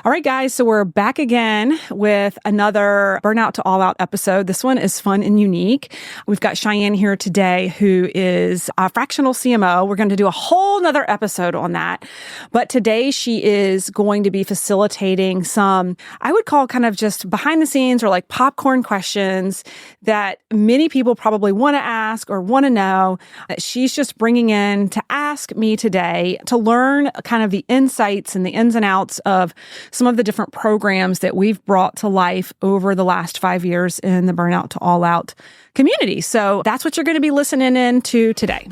All right, guys. So we're back again with another Burnout to All Out episode. This one is fun and unique. We've got Cheyenne here today, who is a fractional CMO. We're going to do a whole nother episode on that. But today she is going to be facilitating some, I would call kind of just behind the scenes or like popcorn questions that many people probably want to ask or want to know, that she's just bringing in to ask me today to learn kind of the insights and the ins and outs of some of the different programs that we've brought to life over the last 5 years in the Burnout to All Out community. So that's what you're going to be listening in to today.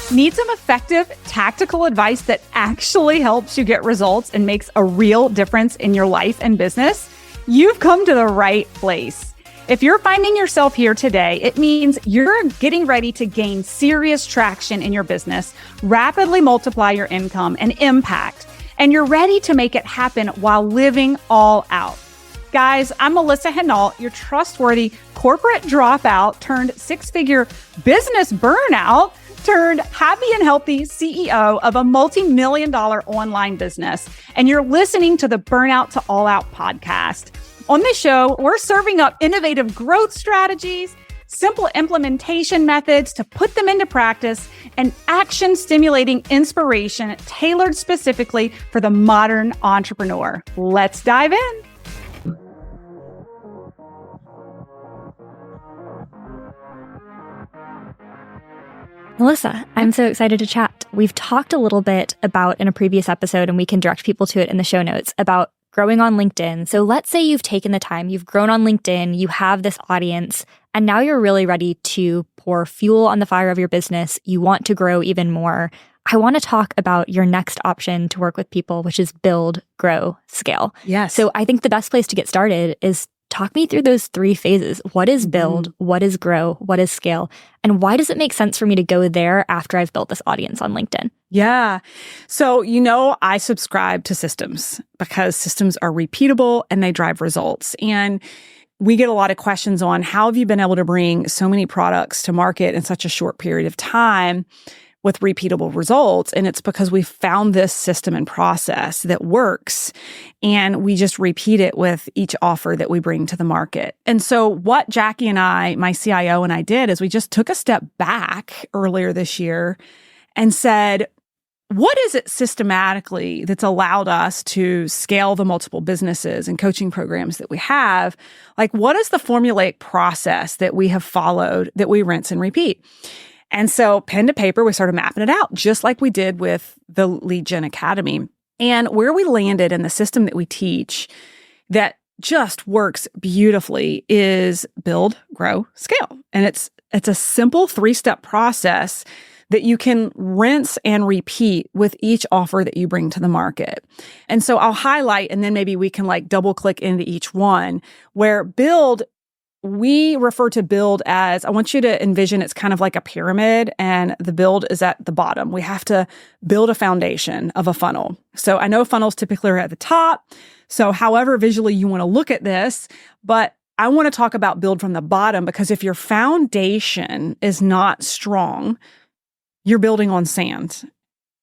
Need some effective, tactical advice that actually helps you get results and makes a real difference in your life and business? You've come to the right place. If you're finding yourself here today, it means you're getting ready to gain serious traction in your business, rapidly multiply your income and impact, and you're ready to make it happen while living all out. Guys, I'm Melissa Hinault, your trustworthy corporate dropout turned six-figure business burnout turned happy and healthy CEO of a multi-million-dollar online business. And you're listening to the Burnout to All Out podcast. On this show, we're serving up innovative growth strategies, simple implementation methods to put them into practice, and action-stimulating inspiration tailored specifically for the modern entrepreneur. Let's dive in. Melissa, I'm so excited to chat. We've talked a little bit about in a previous episode, and we can direct people to it in the show notes, about growing on LinkedIn. So let's say you've taken the time, you've grown on LinkedIn, you have this audience, and now you're really ready to pour fuel on the fire of your business. You want to grow even more. I want to talk about your next option to work with people, which is build, grow, scale. Yes. So I think the best place to get started is talk me through those three phases. What is build? What is grow? What is scale? And why does it make sense for me to go there after I've built this audience on LinkedIn? Yeah. So, I subscribe to systems because systems are repeatable and they drive results. And we get a lot of questions on how have you been able to bring so many products to market in such a short period of time with repeatable results. And it's because we found this system and process that works, and we just repeat it with each offer that we bring to the market. And so what Jackie and I, my CIO and I did is we just took a step back earlier this year and said, what is it systematically that's allowed us to scale the multiple businesses and coaching programs that we have? Like, what is the formulaic process that we have followed that we rinse and repeat? And so pen to paper, we started mapping it out, just like we did with the Lead Gen Academy. And where we landed in the system that we teach that just works beautifully is build, grow, scale. And it's a simple 3-step process that you can rinse and repeat with each offer that you bring to the market. And so I'll highlight, and then maybe we can like double click into each one. Where build, we refer to build as, I want you to envision it's kind of like a pyramid, and the build is at the bottom. We have to build a foundation of a funnel. So I know funnels typically are at the top. So however visually you want to look at this, but I want to talk about build from the bottom, because if your foundation is not strong, you're building on sand.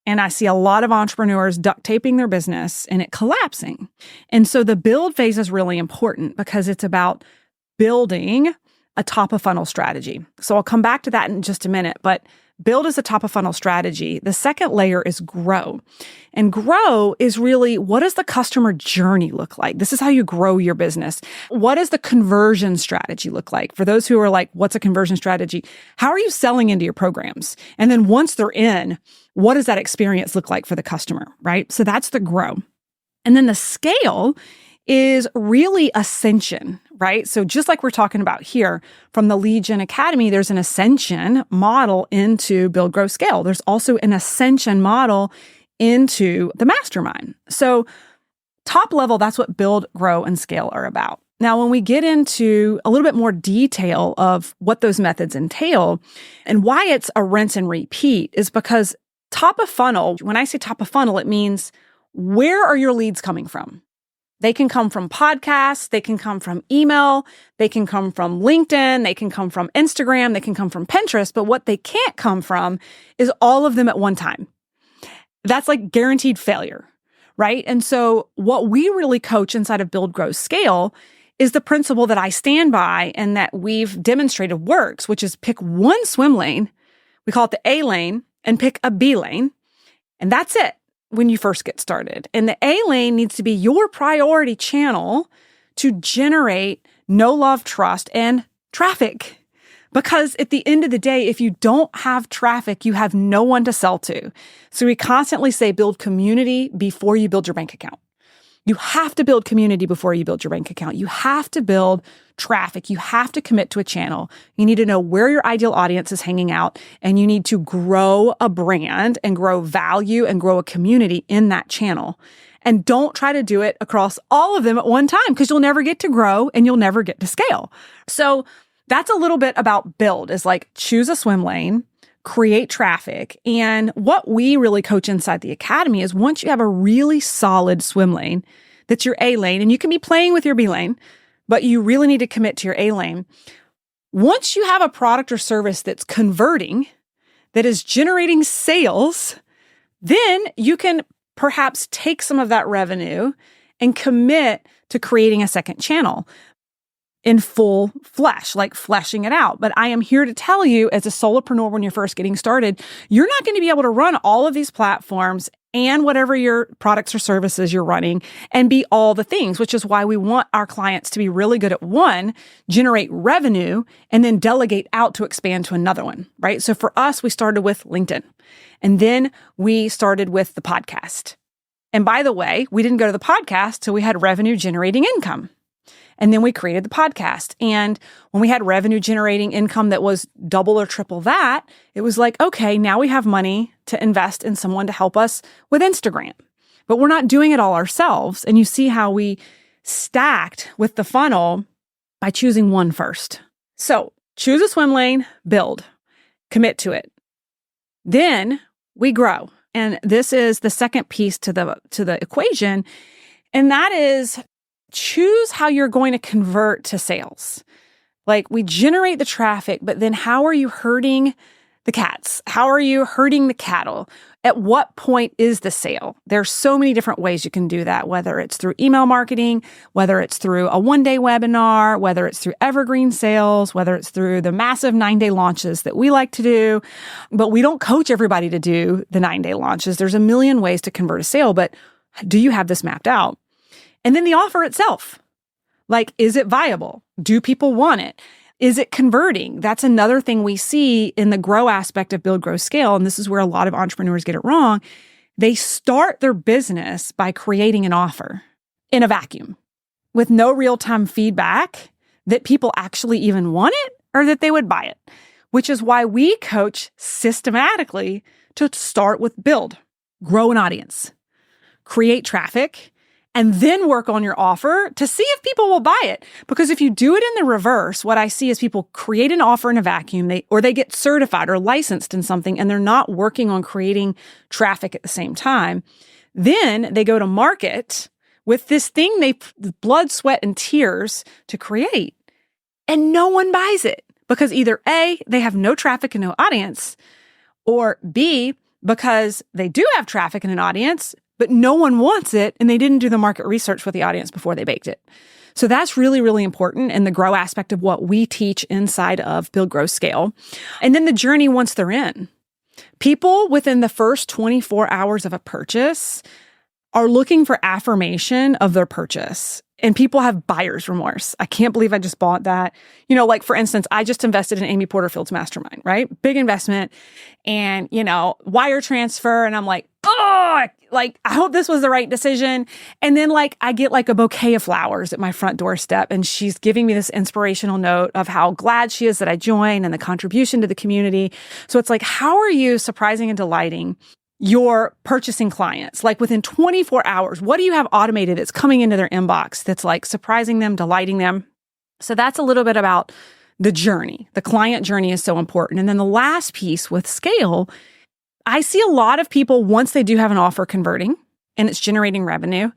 And I see a lot of entrepreneurs duct taping their business and it collapsing. And so the build phase is really important because it's about building a top of funnel strategy. So I'll come back to that in just a minute, but build is a top of funnel strategy. The second layer is grow. And grow is really, what does the customer journey look like? This is how you grow your business. What does the conversion strategy look like? For those who are like, what's a conversion strategy? How are you selling into your programs? And then once they're in, what does that experience look like for the customer, right? So that's the grow. And then the scale is really ascension, right? So just like we're talking about here from the Lead Gen Academy, there's an ascension model into build, grow, scale. There's also an ascension model into the mastermind. So top level, that's what build, grow, and scale are about. Now, when we get into a little bit more detail of what those methods entail and why it's a rinse and repeat is because top of funnel, when I say top of funnel, it means where are your leads coming from? They can come from podcasts, they can come from email, they can come from LinkedIn, they can come from Instagram, they can come from Pinterest, but what they can't come from is all of them at one time. that's like guaranteed failure, right? And so what we really coach inside of Build, Grow, Scale is the principle that I stand by and that we've demonstrated works, which is pick one swim lane, we call it the A lane, and pick a B lane. And that's it when you first get started. And the A lane needs to be your priority channel to generate know, love, trust, and traffic. Because at the end of the day, if you don't have traffic, you have no one to sell to. So we constantly say build community before you build your bank account. You have to build community before you build your bank account. You have to build traffic. You have to commit to a channel. You need to know where your ideal audience is hanging out, and you need to grow a brand and grow value and grow a community in that channel. And don't try to do it across all of them at one time, because you'll never get to grow and you'll never get to scale. So that's a little bit about build, is like choose a swim lane, create traffic. And what we really coach inside the academy is once you have a really solid swim lane, that's your A lane, and you can be playing with your B lane, but you really need to commit to your A lane. Once you have a product or service that's converting, that is generating sales, then you can perhaps take some of that revenue and commit to creating a second channel in full flesh, like fleshing it out. But I am here to tell you, as a solopreneur, when you're first getting started, you're not going to be able to run all of these platforms and whatever your products or services you're running and be all the things, which is why we want our clients to be really good at one, generate revenue, and then delegate out to expand to another one, right? So for us, we started with LinkedIn, and then we started with the podcast. And by the way, we didn't go to the podcast till we had revenue generating income. And then we created the podcast. And when we had revenue generating income that was double or triple that, it was like, okay, now we have money to invest in someone to help us with Instagram. But we're not doing it all ourselves. And you see how we stacked with the funnel by choosing one first. So choose a swim lane, build, commit to it. Then we grow. And this is the second piece to the equation. And that is, choose how you're going to convert to sales. Like, we generate the traffic, but then how are you herding the cats? How are you herding the cattle? At what point is the sale? There's so many different ways you can do that, whether it's through email marketing, whether it's through a one-day webinar, whether it's through evergreen sales, whether it's through the massive 9-day launches that we like to do. But we don't coach everybody to do the 9-day launches. There's a million ways to convert a sale, but do you have this mapped out? And then the offer itself. Like, is it viable? Do people want it? Is it converting? That's another thing we see in the grow aspect of Build, Grow, Scale. And this is where a lot of entrepreneurs get it wrong. They start their business by creating an offer in a vacuum with no real-time feedback that people actually even want it or that they would buy it, which is why we coach systematically to start with build, grow an audience, create traffic, and then work on your offer to see if people will buy it. Because if you do it in the reverse, what I see is people create an offer in a vacuum, they get certified or licensed in something, and they're not working on creating traffic at the same time. Then they go to market with this thing they blood, sweat, and tears to create, and no one buys it because either A, they have no traffic and no audience, or B, because they do have traffic and an audience, but no one wants it, and they didn't do the market research with the audience before they baked it. So that's really, really important in the grow aspect of what we teach inside of Build, Grow, Scale. And then the journey once they're in. People within the first 24 hours of a purchase are looking for affirmation of their purchase. And people have buyer's remorse. I can't believe I just bought that. You know, like, for instance, I just invested in Amy Porterfield's mastermind, right? Big investment and, wire transfer. And I'm like, oh, like, I hope this was the right decision. And then I get a bouquet of flowers at my front doorstep, and she's giving me this inspirational note of how glad she is that I joined and the contribution to the community. So it's like, how are you surprising and delighting your purchasing clients? Like, within 24 hours, what do you have automated that's coming into their inbox that's surprising them, delighting them? So that's a little bit about the journey. The client journey is so important. And then the last piece with scale, I see a lot of people, once they do have an offer converting and it's generating revenue,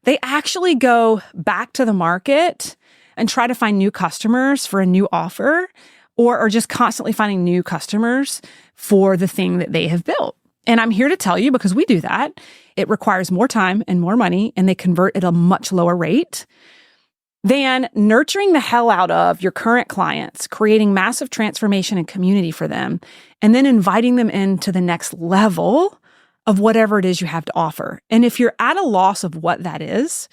they actually go back to the market and try to find new customers for a new offer, or are just constantly finding new customers for the thing that they have built. And I'm here to tell you, because we do that, it requires more time and more money, and they convert at a much lower rate than nurturing the hell out of your current clients, creating massive transformation and community for them, and then inviting them into the next level of whatever it is you have to offer. And if you're at a loss of what that is,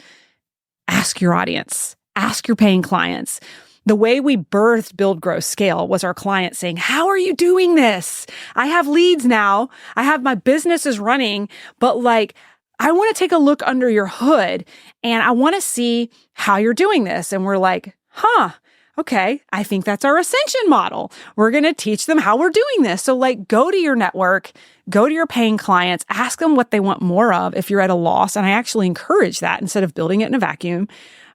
ask your audience, ask your paying clients. The way we birthed Build, Grow, Scale was our clients saying, how are you doing this? I have leads now. I have my business is running, but I want to take a look under your hood and I want to see how you're doing this. And we're like, okay, I think that's our ascension model. We're going to teach them how we're doing this. So go to your network, go to your paying clients, ask them what they want more of if you're at a loss. And I actually encourage that instead of building it in a vacuum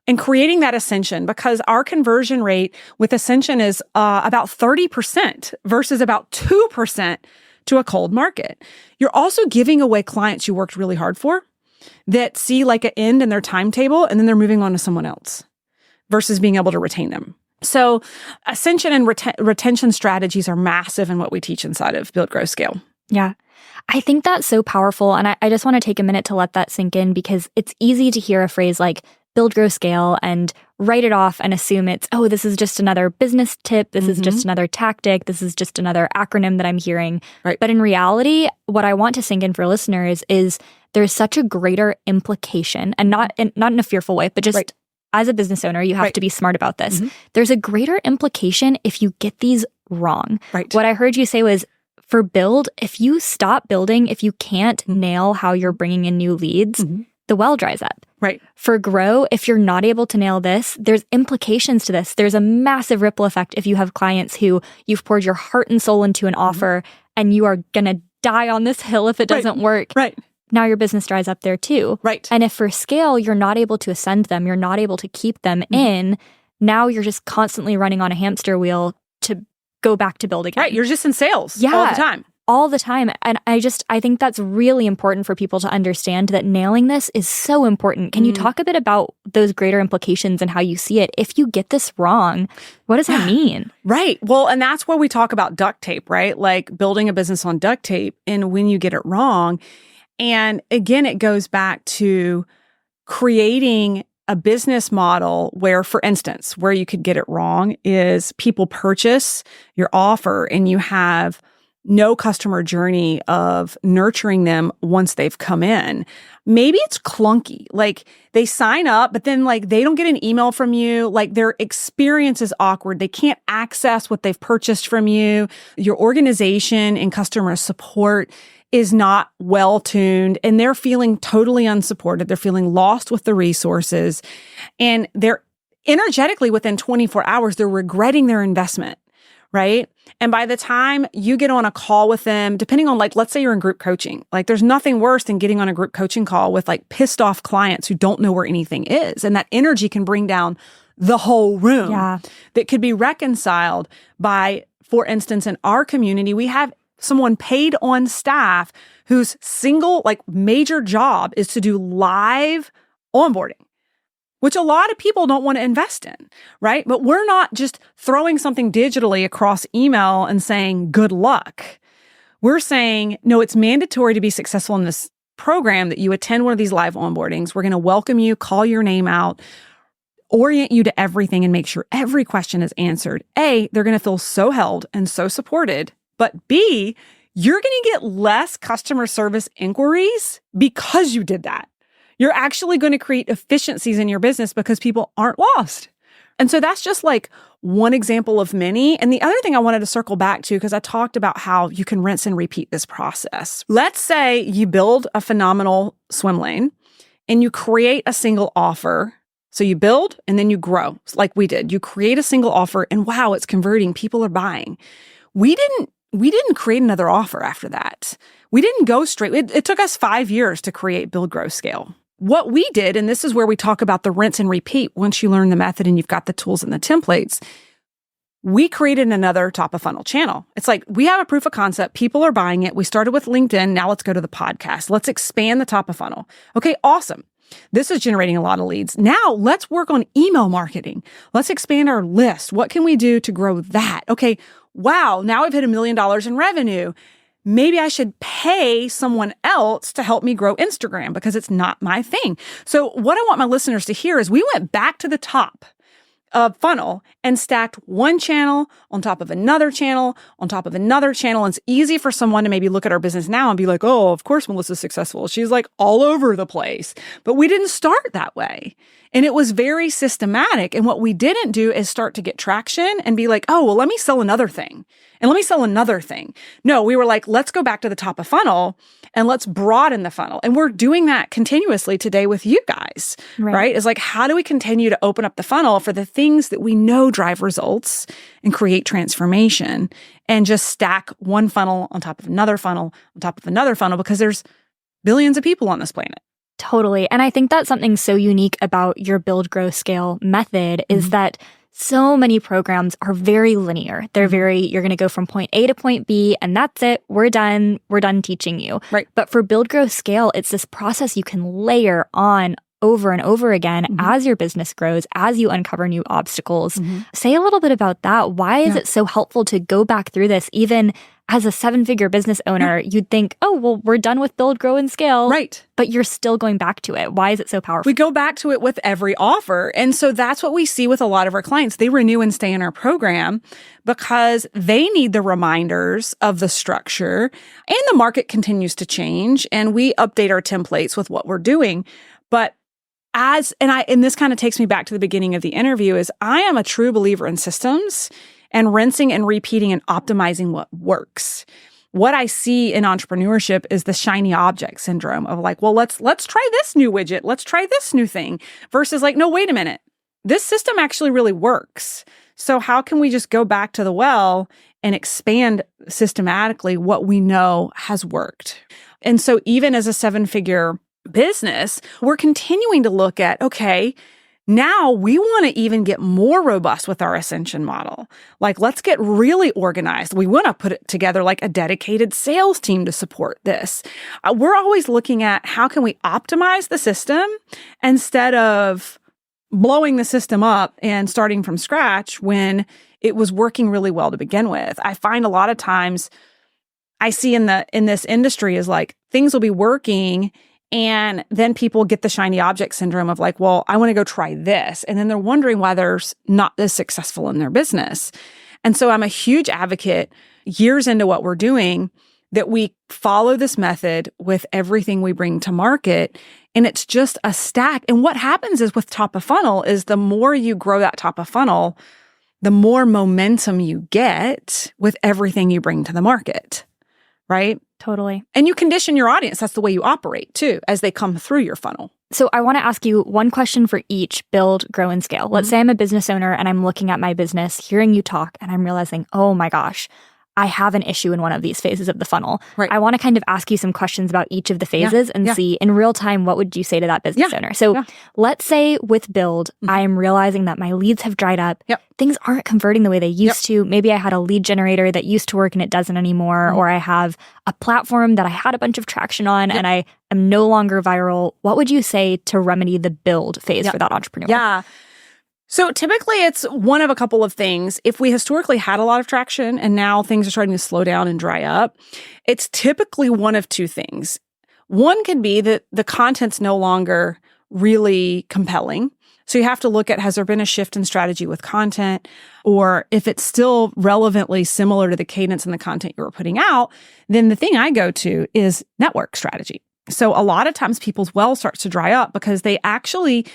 and creating that ascension, because our conversion rate with ascension is about 30% versus about 2% to a cold market. You're also giving away clients you worked really hard for that see an end in their timetable and then they're moving on to someone else versus being able to retain them. So ascension and retention strategies are massive in what we teach inside of Build, Grow, Scale. Yeah. I think that's so powerful. And I just want to take a minute to let that sink in, because it's easy to hear a phrase like Build, Grow, Scale and write it off and assume it's, this is just another business tip. This is just another tactic. This is just another acronym that I'm hearing. Right. But in reality, what I want to sink in for listeners is there's such a greater implication, and not in a fearful way, but just as a business owner, you have to be smart about this. There's a greater implication if you get these wrong. Right. What I heard you say was, for build, if you stop building, if you can't nail how you're bringing in new leads, the well dries up. Right. For grow, if you're not able to nail this, there's implications to this. There's a massive ripple effect if you have clients who you've poured your heart and soul into an offer and you are going to die on this hill if it doesn't work. Right. Now your business dries up there too. Right. And if for scale, you're not able to ascend them, you're not able to keep them in, now you're just constantly running on a hamster wheel to go back to build again. Right. You're just in sales all the time. All the time. And I think that's really important for people to understand, that nailing this is so important. Can you talk a bit about those greater implications and how you see it? If you get this wrong, what does that mean? Right. Well, and that's where we talk about duct tape, right? Like building a business on duct tape, and when you get it wrong. And again, it goes back to creating a business model where, for instance, where you could get it wrong is people purchase your offer and you have no customer journey of nurturing them once they've come in. Maybe it's clunky. They sign up, but then they don't get an email from you. Their experience is awkward. They can't access what they've purchased from you. Your organization and customer support is not well tuned, and they're feeling totally unsupported. They're feeling lost with the resources, and they're energetically within 24 hours, they're regretting their investment. Right. And by the time you get on a call with them, depending on let's say you're in group coaching, there's nothing worse than getting on a group coaching call with pissed off clients who don't know where anything is. And that energy can bring down the whole room. Yeah. That could be reconciled by, for instance, in our community, we have someone paid on staff whose single major job is to do live onboarding, which a lot of people don't want to invest in, right? But we're not just throwing something digitally across email and saying, good luck. We're saying, no, it's mandatory to be successful in this program that you attend one of these live onboardings. We're going to welcome you, call your name out, orient you to everything, and make sure every question is answered. A, they're going to feel so held and so supported. But B, you're going to get less customer service inquiries because you did that. You're actually going to create efficiencies in your business because people aren't lost. And so that's just one example of many. And the other thing I wanted to circle back to, because I talked about how you can rinse and repeat this process. Let's say you build a phenomenal swim lane and you create a single offer. So you build and then you grow like we did. You create a single offer and wow, it's converting. People are buying. We didn't create another offer after that. We didn't go straight. It took us 5 years to create Build, Grow, Scale. What we did, and this is where we talk about the rinse and repeat, once you learn the method and you've got the tools and the templates, we created another top of funnel channel. It's we have a proof of concept. People are buying it. We started with LinkedIn. Now let's go to the podcast. Let's expand the top of funnel. Okay, awesome. This is generating a lot of leads. Now let's work on email marketing. Let's expand our list. What can we do to grow that? Okay, wow, now we've hit $1 million in revenue. maybe I should pay someone else to help me grow Instagram because it's not my thing. So what I want my listeners to hear is we went back to the top of funnel and stacked one channel on top of another channel on top of another channel. And it's easy for someone to maybe look at our business now and be like, oh, of course Melissa's successful. She's like all over the place. But we didn't start that way. And it was very systematic. And what we didn't do is start to get traction and be like, oh, well, let me sell another thing. And let me sell another thing. No, we were like, let's go back to the top of funnel and let's broaden the funnel. And we're doing that continuously today with you guys, right? It's like, how do we continue to open up the funnel for the things that we know drive results and create transformation and just stack one funnel on top of another funnel on top of another funnel because there's billions of people on this planet. Totally. And I think that's something so unique about your build, grow, scale method is that so many programs are very linear. They're you're going to go from point A to point B and that's it. We're done. We're done teaching you. Right. But for build, grow, scale, it's this process you can layer on over and over again as your business grows, as you uncover new obstacles. Say a little bit about that. Why is it so helpful to go back through this even as a 7-figure business owner? You'd think, oh, well, we're done with build, grow, and scale. Right. But you're still going back to it. Why is it so powerful? We go back to it with every offer. And so that's what we see with a lot of our clients. They renew and stay in our program because they need the reminders of the structure and the market continues to change and we update our templates with what we're doing. But and this kind of takes me back to the beginning of the interview is I am a true believer in systems and rinsing and repeating and optimizing what works. What I see in entrepreneurship is the shiny object syndrome of like, well, let's try this new widget. Let's try this new thing versus like, no, wait a minute. This system actually really works. So how can we just go back to the well and expand systematically what we know has worked? And so even as a 7-figure business, we're continuing to look at, okay, now we want to even get more robust with our ascension model. Like, let's get really organized. We want to put it together like a dedicated sales team to support this. We're always looking at how can we optimize the system instead of blowing the system up and starting from scratch when it was working really well to begin with. I find a lot of times I see in this industry is like things will be working and then people get the shiny object syndrome of like, well, I want to go try this. And then they're wondering why they're not as successful in their business. And so I'm a huge advocate years into what we're doing that we follow this method with everything we bring to market. And it's just a stack. And what happens is with top of funnel is the more you grow that top of funnel, the more momentum you get with everything you bring to the market. Right? Totally. And you condition your audience. That's the way you operate too, as they come through your funnel. So I want to ask you one question for each build, grow, and scale. Let's say I'm a business owner and I'm looking at my business, hearing you talk, and I'm realizing, oh my gosh, I have an issue in one of these phases of the funnel. Right. I want to kind of ask you some questions about each of the phases and see in real time, what would you say to that business owner? So let's say with build, I am realizing that my leads have dried up. Things aren't converting the way they used to. Maybe I had a lead generator that used to work and it doesn't anymore. Or I have a platform that I had a bunch of traction on and I am no longer viral. What would you say to remedy the build phase for that entrepreneur? Yeah. So typically it's one of a couple of things. If we historically had a lot of traction and now things are starting to slow down and dry up, it's typically one of two things. One could be that the content's no longer really compelling. So you have to look at, has there been a shift in strategy with content? Or if it's still relevantly similar to the cadence and the content you were putting out, then the thing I go to is network strategy. So a lot of times people's well starts to dry up because they actually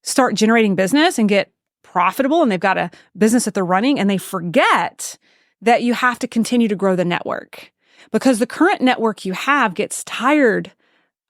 start generating business and get profitable and they've got a business that they're running and they forget that you have to continue to grow the network because the current network you have gets tired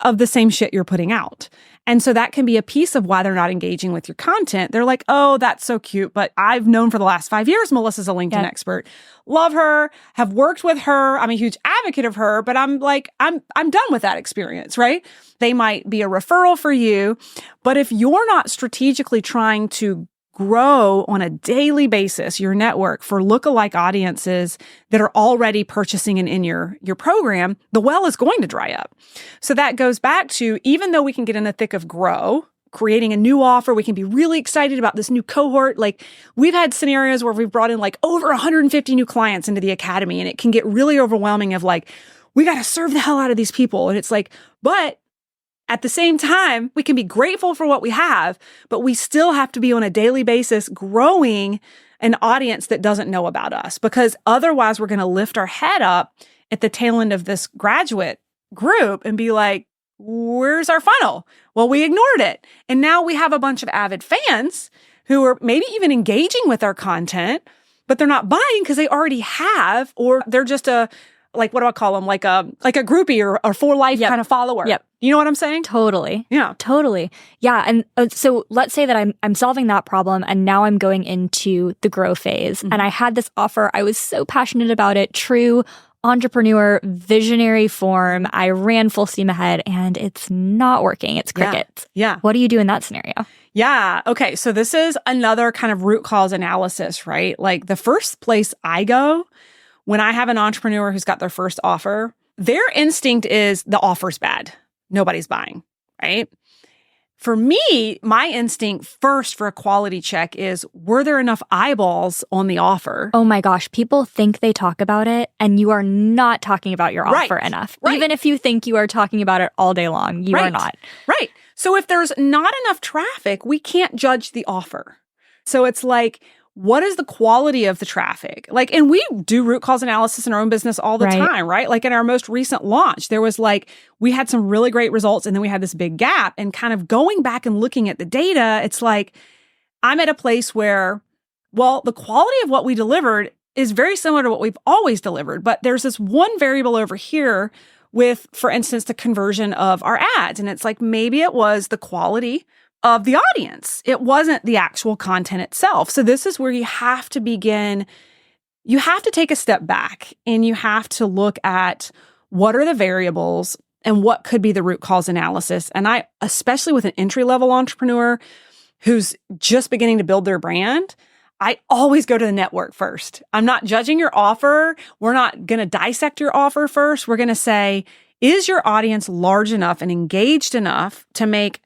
of the same shit you're putting out. And so that can be a piece of why they're not engaging with your content. They're like, oh, that's so cute, but I've known for the last 5 years Melissa's a LinkedIn expert. Love her, have worked with her. I'm a huge advocate of her, but I'm done with that experience, right? They might be a referral for you, but if you're not strategically trying to grow on a daily basis your network for lookalike audiences that are already purchasing and in your program, the well is going to dry up. So that goes back to, even though we can get in the thick of grow, creating a new offer, we can be really excited about this new cohort. Like we've had scenarios where we've brought in like over 150 new clients into the academy and it can get really overwhelming of like, we got to serve the hell out of these people. And it's like, but at the same time, we can be grateful for what we have, but we still have to be on a daily basis growing an audience that doesn't know about us, because otherwise we're going to lift our head up at the tail end of this graduate group and be like, where's our funnel? Well, we ignored it. And now we have a bunch of avid fans who are maybe even engaging with our content, but they're not buying because they already have, or they're just what do I call them? Like a groupie or for life kind of follower. Yep. You know what I'm saying? Totally. Yeah. Totally. Yeah. And so let's say that I'm solving that problem and now I'm going into the grow phase. And I had this offer. I was so passionate about it. True entrepreneur, visionary form. I ran full steam ahead and it's not working. It's crickets. Yeah. What do you do in that scenario? Yeah. Okay. So this is another kind of root cause analysis, right? Like the first place I go when I have an entrepreneur who's got their first offer, their instinct is the offer's bad. Nobody's buying, right? For me, my instinct first for a quality check is, were there enough eyeballs on the offer? Oh my gosh, people think they talk about it and you are not talking about your offer enough. Right. Even if you think you are talking about it all day long, you are not. Right. So if there's not enough traffic, we can't judge the offer. So it's like, what is the quality of the traffic? Like, and we do root cause analysis in our own business all the time, right? Like in our most recent launch, there was we had some really great results and then we had this big gap, and kind of going back and looking at the data, it's like, I'm at a place where, well, the quality of what we delivered is very similar to what we've always delivered, but there's this one variable over here with, for instance, the conversion of our ads. And it's like, maybe it was the quality of the audience. It wasn't the actual content itself. So this is where you have to begin, you have to take a step back and you have to look at what are the variables and what could be the root cause analysis. And I, especially with an entry-level entrepreneur who's just beginning to build their brand, I always go to the network first. I'm not judging your offer. We're not going to dissect your offer first. We're going to say, is your audience large enough and engaged enough to make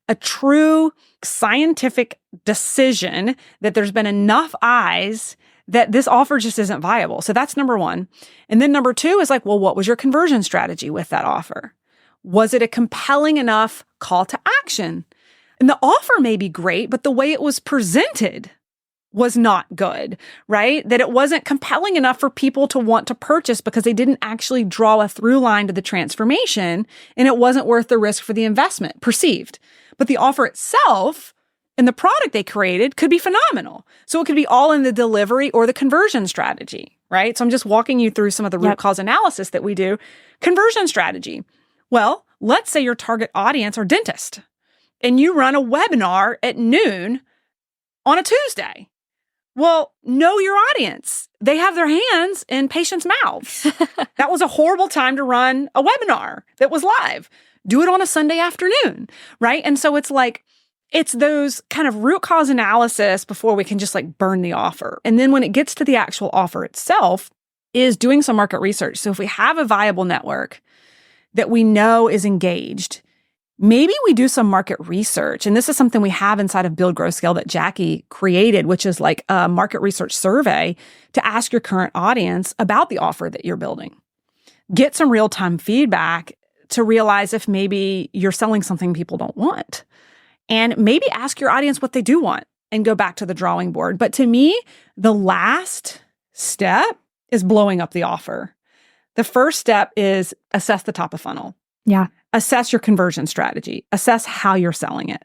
a true scientific decision that there's been enough eyes that this offer just isn't viable? So that's number one. And then number two is like, well, what was your conversion strategy with that offer? Was it a compelling enough call to action? And the offer may be great, but the way it was presented was not good, right? That it wasn't compelling enough for people to want to purchase because they didn't actually draw a through line to the transformation, and it wasn't worth the risk for the investment, perceived. But the offer itself and the product they created could be phenomenal. So it could be all in the delivery or the conversion strategy, right? So I'm just walking you through some of the root cause analysis that we do. Conversion strategy. Well, let's say your target audience are dentists and you run a webinar at noon on a Tuesday. Well, know your audience. They have their hands in patients' mouths. That was a horrible time to run a webinar that was live. Do it on a Sunday afternoon, right? And so it's like, it's those kind of root cause analysis before we can just like burn the offer. And then when it gets to the actual offer itself, is doing some market research. So if we have a viable network that we know is engaged, maybe we do some market research. And this is something we have inside of Build, Grow, Scale that Jackie created, which is like a market research survey to ask your current audience about the offer that you're building. Get some real-time feedback to realize if maybe you're selling something people don't want. And maybe ask your audience what they do want and go back to the drawing board. But to me, the last step is blowing up the offer. The first step is assess the top of funnel. Yeah. Assess your conversion strategy. Assess how you're selling it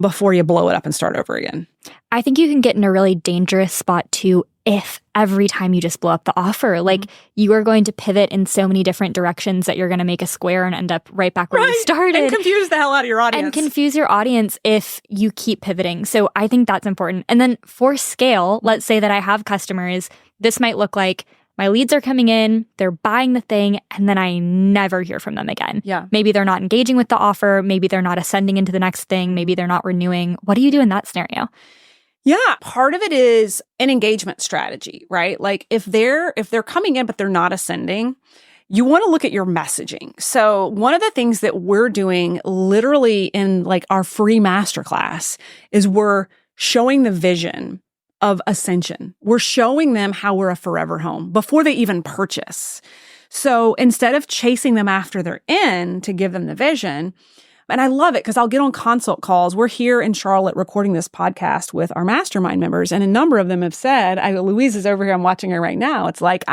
before you blow it up and start over again. I think you can get in a really dangerous spot too if every time you just blow up the offer, like you are going to pivot in so many different directions that you're going to make a square and end up right back where you started. And confuse the hell out of your audience. And confuse your audience if you keep pivoting. So I think that's important. And then for scale, let's say that I have customers, this might look like my leads are coming in, they're buying the thing, and then I never hear from them again. Yeah. Maybe they're not engaging with the offer. Maybe they're not ascending into the next thing. Maybe they're not renewing. What do you do in that scenario? Yeah, part of it is an engagement strategy, right? Like if they're coming in but they're not ascending, you want to look at your messaging. So one of the things that we're doing literally in like our free masterclass is we're showing the vision of ascension. We're showing them how we're a forever home before they even purchase. So instead of chasing them after they're in to give them the vision, and I love it because I'll get on consult calls. We're here in Charlotte recording this podcast with our mastermind members, and a number of them have said, Louise is over here, I'm watching her right now. It's like,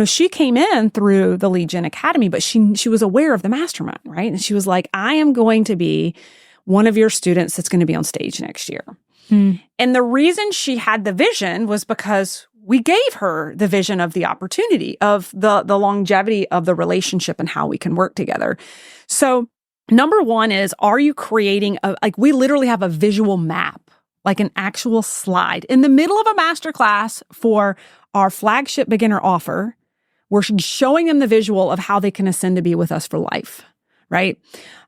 she came in through the Lead Gen Academy, but she was aware of the mastermind, right? And she was like, I am going to be one of your students that's going to be on stage next year. And the reason she had the vision was because we gave her the vision of the opportunity, of the longevity of the relationship and how we can work together. So number one is, are you creating we literally have a visual map, like an actual slide in the middle of a masterclass for our flagship beginner offer. We're showing them the visual of how they can ascend to be with us for life, right?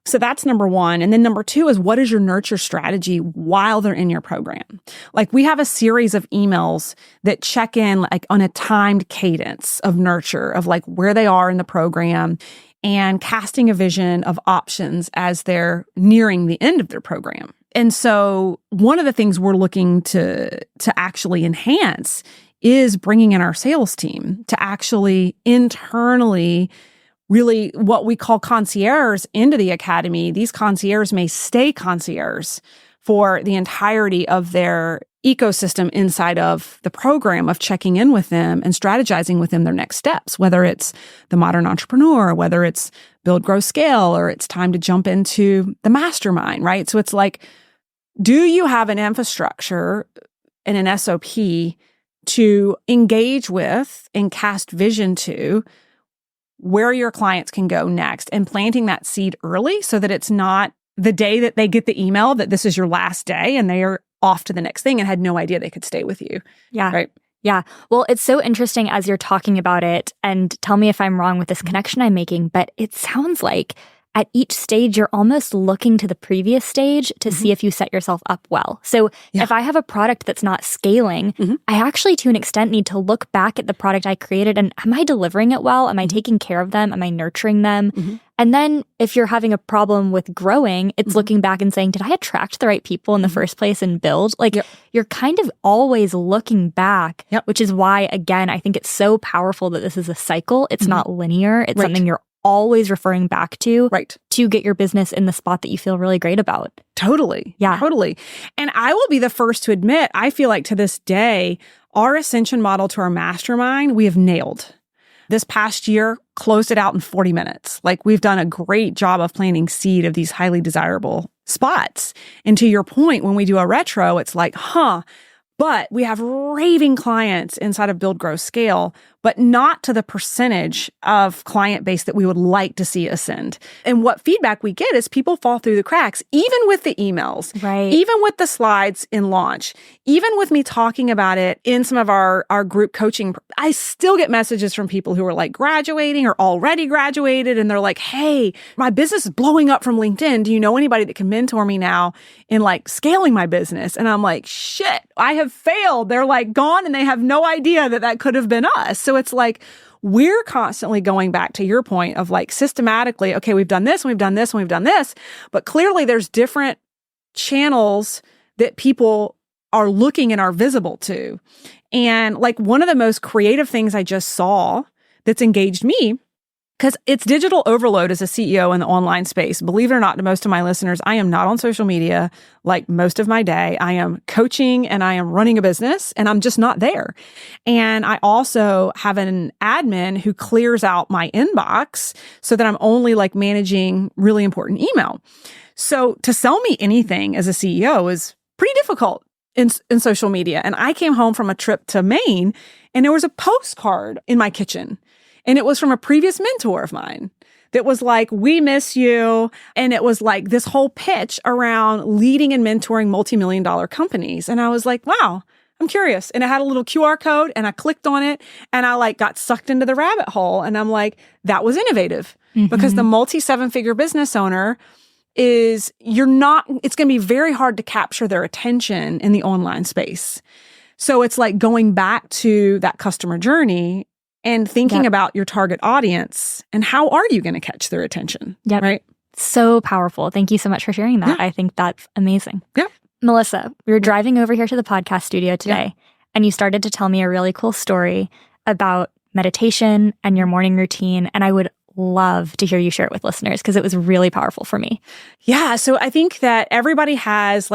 So that's number one. And then number two is, what is your nurture strategy while they're in your program? Like, we have a series of emails that check in like on a timed cadence of nurture, of like where they are in the program, and casting a vision of options as they're nearing the end of their program. And so one of the things we're looking to actually enhance is bringing in our sales team to actually internally really what we call concierge into the academy. These concierges may stay concierge for the entirety of their ecosystem inside of the program, of checking in with them and strategizing with them their next steps, whether it's the modern entrepreneur, whether it's build, grow, scale, or it's time to jump into the mastermind, right? So it's like, do you have an infrastructure and an SOP to engage with and cast vision to where your clients can go next, and planting that seed early so that it's not the day that they get the email that this is your last day and they are off to the next thing and had no idea they could stay with you. Yeah. Right. Yeah. Well, it's so interesting as you're talking about it, and tell me if I'm wrong with this connection I'm making, but it sounds like at each stage, you're almost looking to the previous stage to see if you set yourself up well. So if I have a product that's not scaling, I actually, to an extent, need to look back at the product I created and, am I delivering it well? Am I taking care of them? Am I nurturing them? And then if you're having a problem with growing, it's looking back and saying, did I attract the right people in the first place and build? Like, you're kind of always looking back, which is why, again, I think it's so powerful that this is a cycle. It's not linear. It's something you're always referring back to to get your business in the spot that you feel really great about. Totally. Yeah. Totally. And I will be the first to admit, I feel like to this day, our ascension model to our mastermind, we have nailed. This past year, closed it out in 40 minutes. Like, we've done a great job of planting seed of these highly desirable spots. And to your point, when we do a retro, it's like, but we have raving clients inside of Build, Grow, Scale, but not to the percentage of client base that we would like to see ascend. And what feedback we get is people fall through the cracks, even with the emails, even with the slides in launch, even with me talking about it in some of our group coaching. I still get messages from people who are like graduating or already graduated, and they're like, hey, my business is blowing up from LinkedIn. Do you know anybody that can mentor me now in like scaling my business? And I'm like, shit, I have failed. They're like gone, and they have no idea that could have been us. So it's like, we're constantly going back to your point of like systematically, okay, we've done this, and we've done this, and we've done this, but clearly there's different channels that people are looking and are visible to. And like, one of the most creative things I just saw that's engaged me, because it's digital overload as a CEO in the online space. Believe it or not, to most of my listeners, I am not on social media like most of my day. I am coaching and I am running a business, and I'm just not there. And I also have an admin who clears out my inbox so that I'm only like managing really important email. So to sell me anything as a CEO is pretty difficult in social media. And I came home from a trip to Maine, and there was a postcard in my kitchen. And it was from a previous mentor of mine that was like, we miss you. And it was like this whole pitch around leading and mentoring multi-million-dollar companies. And I was like, wow, I'm curious. And it had a little QR code, and I clicked on it, and I like got sucked into the rabbit hole. And I'm like, that was innovative, because the multi-seven-figure business owner it's going to be very hard to capture their attention in the online space. So it's like going back to that customer journey and thinking about your target audience and how are you going to catch their attention, right? So powerful. Thank you so much for sharing that. I think that's amazing. Melissa, we were driving over here to the podcast studio today, and you started to tell me a really cool story about meditation and your morning routine. And I would love to hear you share it with listeners because it was really powerful for me. Yeah. So I think that everybody has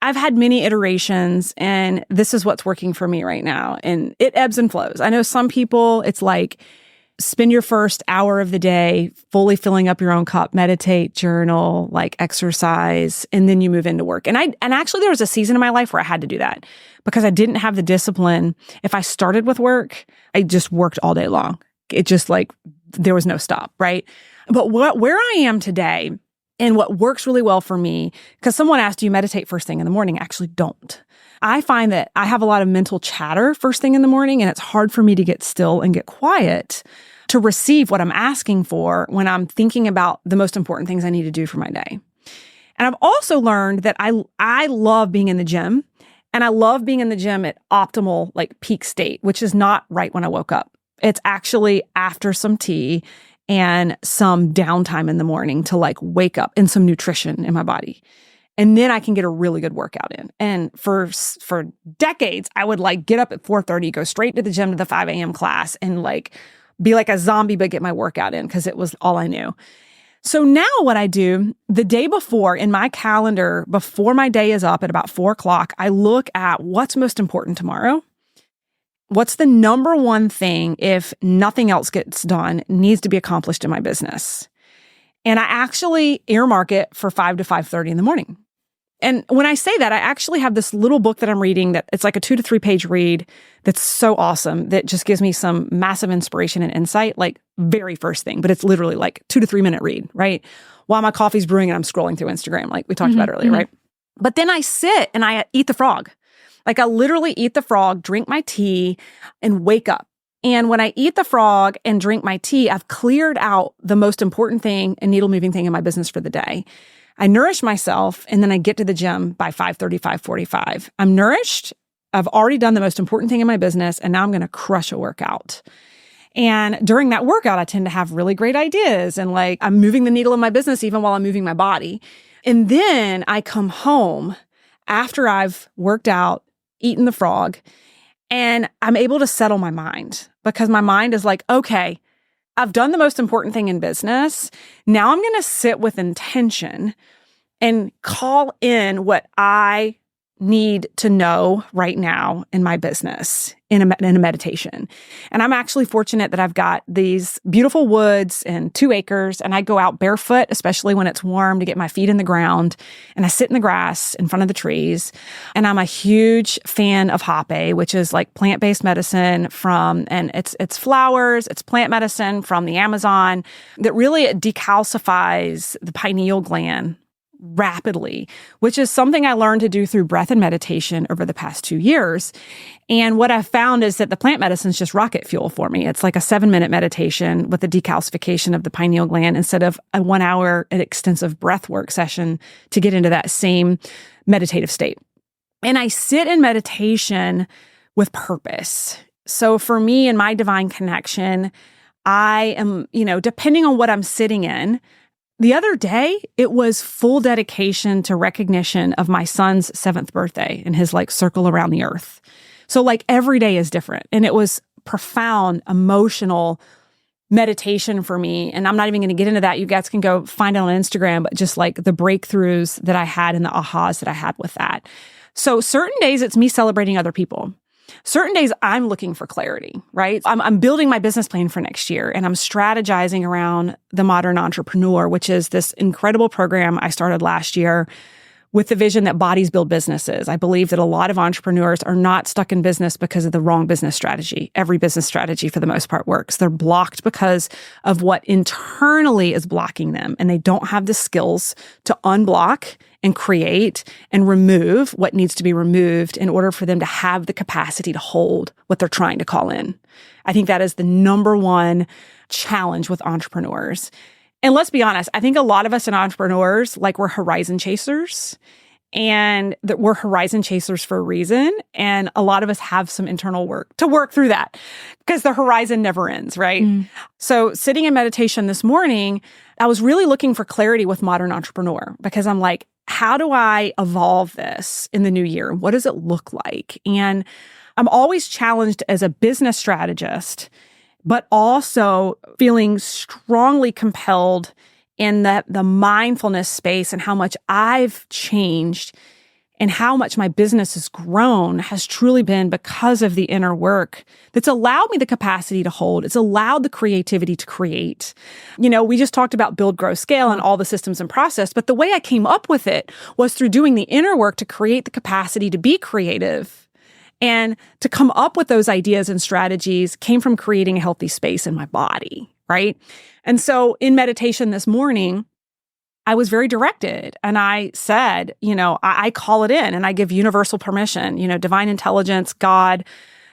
I've had many iterations and this is what's working for me right now. And it ebbs and flows. I know some people, it's like spend your first hour of the day fully filling up your own cup, meditate, journal, exercise, and then you move into work. And actually there was a season in my life where I had to do that because I didn't have the discipline. If I started with work, I just worked all day long. It just there was no stop, right? But where I am today and what works really well for me, because someone asked, do you meditate first thing in the morning? I actually don't. I find that I have a lot of mental chatter first thing in the morning, and it's hard for me to get still and get quiet to receive what I'm asking for when I'm thinking about the most important things I need to do for my day. And I've also learned that I love being in the gym, and I love being in the gym at optimal, peak state, which is not right when I woke up. It's actually after some tea and some downtime in the morning to wake up and some nutrition in my body. And then I can get a really good workout in. And for decades, I would get up at 4:30, go straight to the gym to the 5 a.m. class and be like a zombie, but get my workout in because it was all I knew. So now what I do the day before in my calendar, before my day is up at about 4 o'clock, I look at what's most important tomorrow. What's the number one thing, if nothing else gets done, needs to be accomplished in my business? And I actually earmark it for 5 to 5:30 in the morning. And when I say that, I actually have this little book that I'm reading that it's like a 2 to 3 page read that's so awesome that just gives me some massive inspiration and insight, very first thing, but it's literally 2 to 3 minute read, right? While my coffee's brewing and I'm scrolling through Instagram, like we talked about earlier, right? But then I sit and I eat the frog. I literally eat the frog, drink my tea, and wake up. And when I eat the frog and drink my tea, I've cleared out the most important thing and needle moving thing in my business for the day. I nourish myself, and then I get to the gym by 5:30, 5:45. I'm nourished. I've already done the most important thing in my business, and now I'm going to crush a workout. And during that workout, I tend to have really great ideas, and I'm moving the needle in my business even while I'm moving my body. And then I come home after I've worked out, eaten the frog, and I'm able to settle my mind because my mind is okay, I've done the most important thing in business. Now I'm going to sit with intention and call in what I need to know right now in my business in a meditation. And I'm actually fortunate that I've got these beautiful woods and 2 acres, and I go out barefoot, especially when it's warm, to get my feet in the ground. And I sit in the grass in front of the trees. And I'm a huge fan of hape, which is plant-based medicine and it's flowers, it's plant medicine from the Amazon that really decalcifies the pineal gland rapidly, which is something I learned to do through breath and meditation over the past 2 years. And what I've found is that the plant medicine is just rocket fuel for me. It's a 7-minute meditation with the decalcification of the pineal gland instead of a 1-hour extensive breath work session to get into that same meditative state. And I sit in meditation with purpose. So for me in my divine connection, I am, depending on what I'm sitting in. The other day, it was full dedication to recognition of my son's 7th birthday and his circle around the earth. So every day is different. And it was profound, emotional meditation for me. And I'm not even going to get into that. You guys can go find it on Instagram, but just the breakthroughs that I had and the ahas that I had with that. So certain days it's me celebrating other people. Certain days I'm looking for clarity, right? I'm building my business plan for next year, and I'm strategizing around the Modern Entrepreneur, which is this incredible program I started last year with the vision that bodies build businesses. I believe that a lot of entrepreneurs are not stuck in business because of the wrong business strategy. Every business strategy, for the most part, works. They're blocked because of what internally is blocking them, and they don't have the skills to unblock and create and remove what needs to be removed in order for them to have the capacity to hold what they're trying to call in. I think that is the number one challenge with entrepreneurs. And let's be honest, I think a lot of us in entrepreneurs, we're horizon chasers, and that we're horizon chasers for a reason. And a lot of us have some internal work to work through that because the horizon never ends, right? So sitting in meditation this morning, I was really looking for clarity with Modern Entrepreneur because I'm how do I evolve this in the new year? What does it look like? And I'm always challenged as a business strategist but also feeling strongly compelled in the mindfulness space and how much I've changed and how much my business has grown has truly been because of the inner work that's allowed me the capacity to hold. It's allowed the creativity to create. We just talked about build, grow, scale and all the systems and process, but the way I came up with it was through doing the inner work to create the capacity to be creative. And to come up with those ideas and strategies came from creating a healthy space in my body, right? And so in meditation this morning, I was very directed and I said, I call it in and I give universal permission, divine intelligence, God,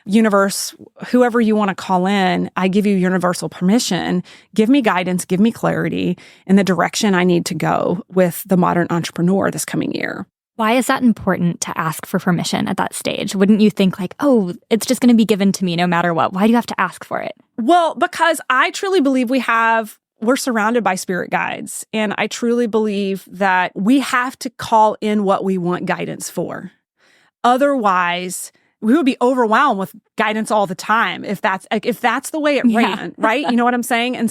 universe, whoever you want to call in, I give you universal permission. Give me guidance, give me clarity in the direction I need to go with the modern entrepreneur this coming year. Why is that important to ask for permission at that stage? Wouldn't you think like, oh, it's just going to be given to me no matter what? Why do you have to ask for it? Well, because I truly believe we're surrounded by spirit guides. And I truly believe that we have to call in what we want guidance for. Otherwise, we would be overwhelmed with guidance all the time if that's the way it ran, right? You know what I'm saying? And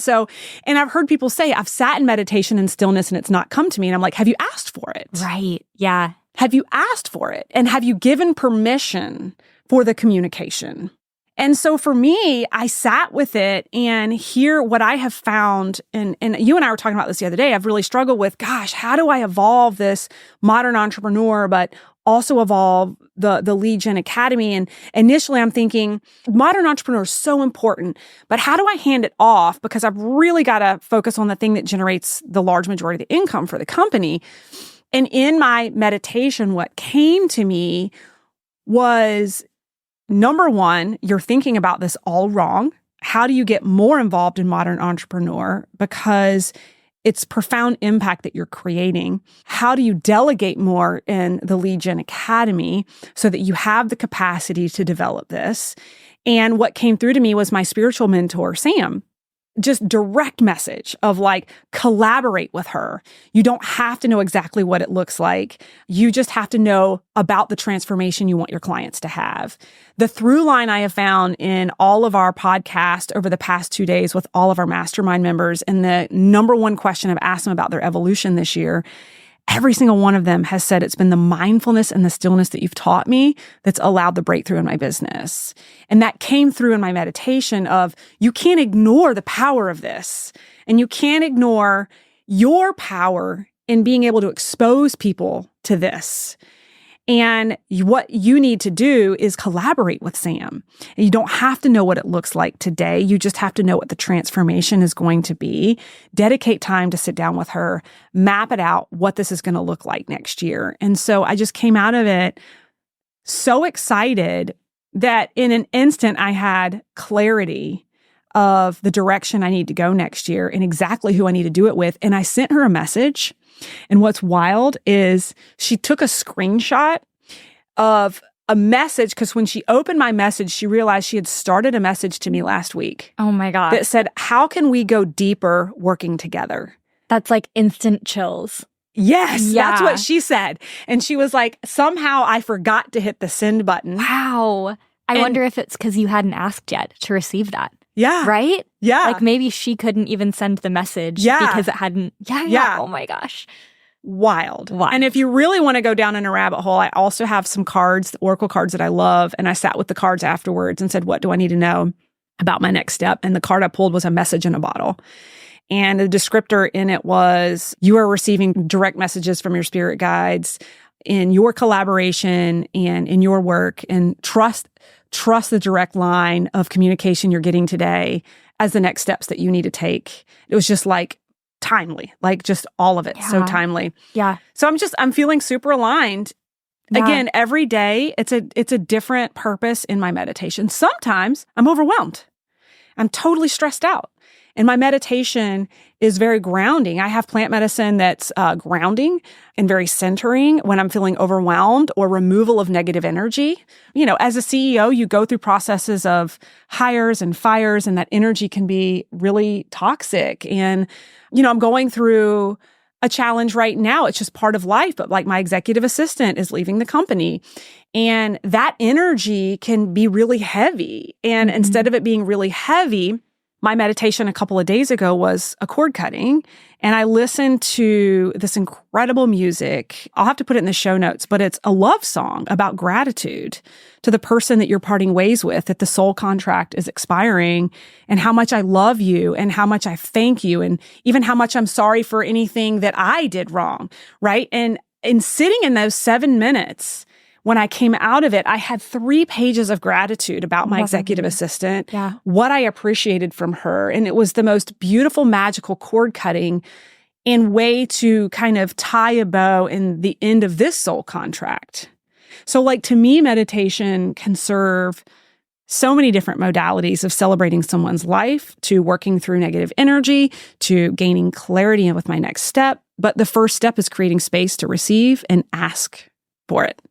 I've heard people say, I've sat in meditation and stillness and it's not come to me. And I'm like, have you asked for it? Right. Yeah. Have you asked for it? And have you given permission for the communication? And so for me, I sat with it and here what I have found, and you and I were talking about this the other day, I've really struggled with, gosh, how do I evolve this modern entrepreneur, but also evolve the Lead Gen Academy? And initially I'm thinking, modern entrepreneur is so important, but how do I hand it off? Because I've really got to focus on the thing that generates the large majority of the income for the company. And in my meditation, what came to me was, number one, you're thinking about this all wrong. How do you get more involved in modern entrepreneur? Because it's profound impact that you're creating. How do you delegate more in the Lead Gen Academy so that you have the capacity to develop this? And what came through to me was my spiritual mentor, Sam. Just direct message of like, collaborate with her. You don't have to know exactly what it looks like. You just have to know about the transformation you want your clients to have. The through line I have found in all of our podcast over the past 2 days with all of our mastermind members, and the number one question I've asked them about their evolution this year, every single one of them has said it's been the mindfulness and the stillness that you've taught me that's allowed the breakthrough in my business. And that came through in my meditation of, you can't ignore the power of this. And you can't ignore your power in being able to expose people to this. And what you need to do is collaborate with Sam. And you don't have to know what it looks like today. You just have to know what the transformation is going to be. Dedicate time to sit down with her, map it out, what this is going to look like next year. And so I just came out of it so excited that in an instant I had clarity of the direction I need to go next year and exactly who I need to do it with. And I sent her a message. And what's wild is she took a screenshot of a message, because when she opened my message, she realized she had started a message to me last week. Oh my God. That said, how can we go deeper working together? That's like instant chills. Yes, that's what she said. And she was like, somehow I forgot to hit the send button. Wow. I wonder if it's because you hadn't asked yet to receive that. Yeah. Right? Yeah. Like maybe she couldn't even send the message because it hadn't. Yeah. Oh my gosh. Wild. And if you really want to go down in a rabbit hole, I also have some cards, Oracle cards that I love. And I sat with the cards afterwards and said, what do I need to know about my next step? And the card I pulled was a message in a bottle. And the descriptor in it was, you are receiving direct messages from your spirit guides in your collaboration and in your work, and trust the direct line of communication you're getting today as the next steps that you need to take. It was just like timely, like just all of it. Yeah. So timely. Yeah. So I'm feeling super aligned. Yeah. Again, every day it's a different purpose in my meditation. Sometimes I'm overwhelmed. I'm totally stressed out. And my meditation is very grounding. I have plant medicine that's grounding and very centering when I'm feeling overwhelmed or removal of negative energy. You know, as a CEO, you go through processes of hires and fires, and that energy can be really toxic. And, you know, I'm going through a challenge right now. It's just part of life. But like my executive assistant is leaving the company, and that energy can be really heavy. And instead of it being really heavy, my meditation a couple of days ago was a cord cutting, and I listened to this incredible music. I'll have to put it in the show notes, but it's a love song about gratitude to the person that you're parting ways with, that the soul contract is expiring, and how much I love you and how much I thank you, and even how much I'm sorry for anything that I did wrong, right? And sitting in those 7 minutes, when I came out of it, I had 3 pages of gratitude about my executive assistant, what I appreciated from her. And it was the most beautiful, magical cord cutting and way to kind of tie a bow in the end of this soul contract. So like, to me, meditation can serve so many different modalities of celebrating someone's life, to working through negative energy, to gaining clarity with my next step. But the first step is creating space to receive and ask for it.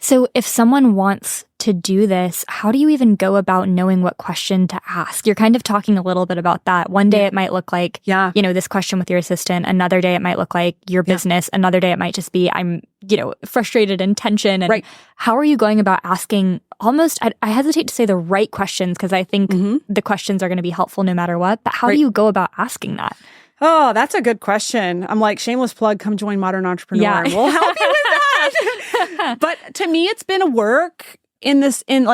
So if someone wants to do this, how do you even go about knowing what question to ask? You're kind of talking a little bit about that. One day it might look like, this question with your assistant. Another day it might look like your business. Another day it might just be, I'm, frustrated and tension. And how are you going about asking almost, I hesitate to say the right questions, because I think the questions are going to be helpful no matter what. But how do you go about asking that? Oh, that's a good question. I'm like, shameless plug, come join Modern Entrepreneur. Yeah. And we'll help you with that. But to me, it's been a work in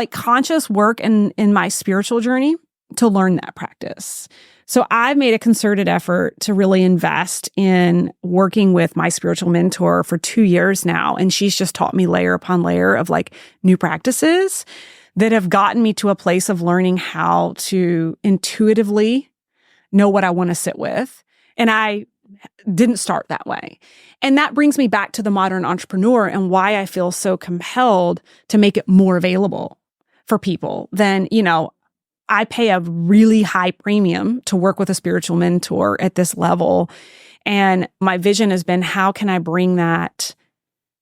conscious work in my spiritual journey to learn that practice. So I've made a concerted effort to really invest in working with my spiritual mentor for 2 years now. And she's just taught me layer upon layer of like new practices that have gotten me to a place of learning how to intuitively know what I want to sit with. And I didn't start that way. And that brings me back to the modern entrepreneur and why I feel so compelled to make it more available for people than, I pay a really high premium to work with a spiritual mentor at this level. And my vision has been, how can I bring that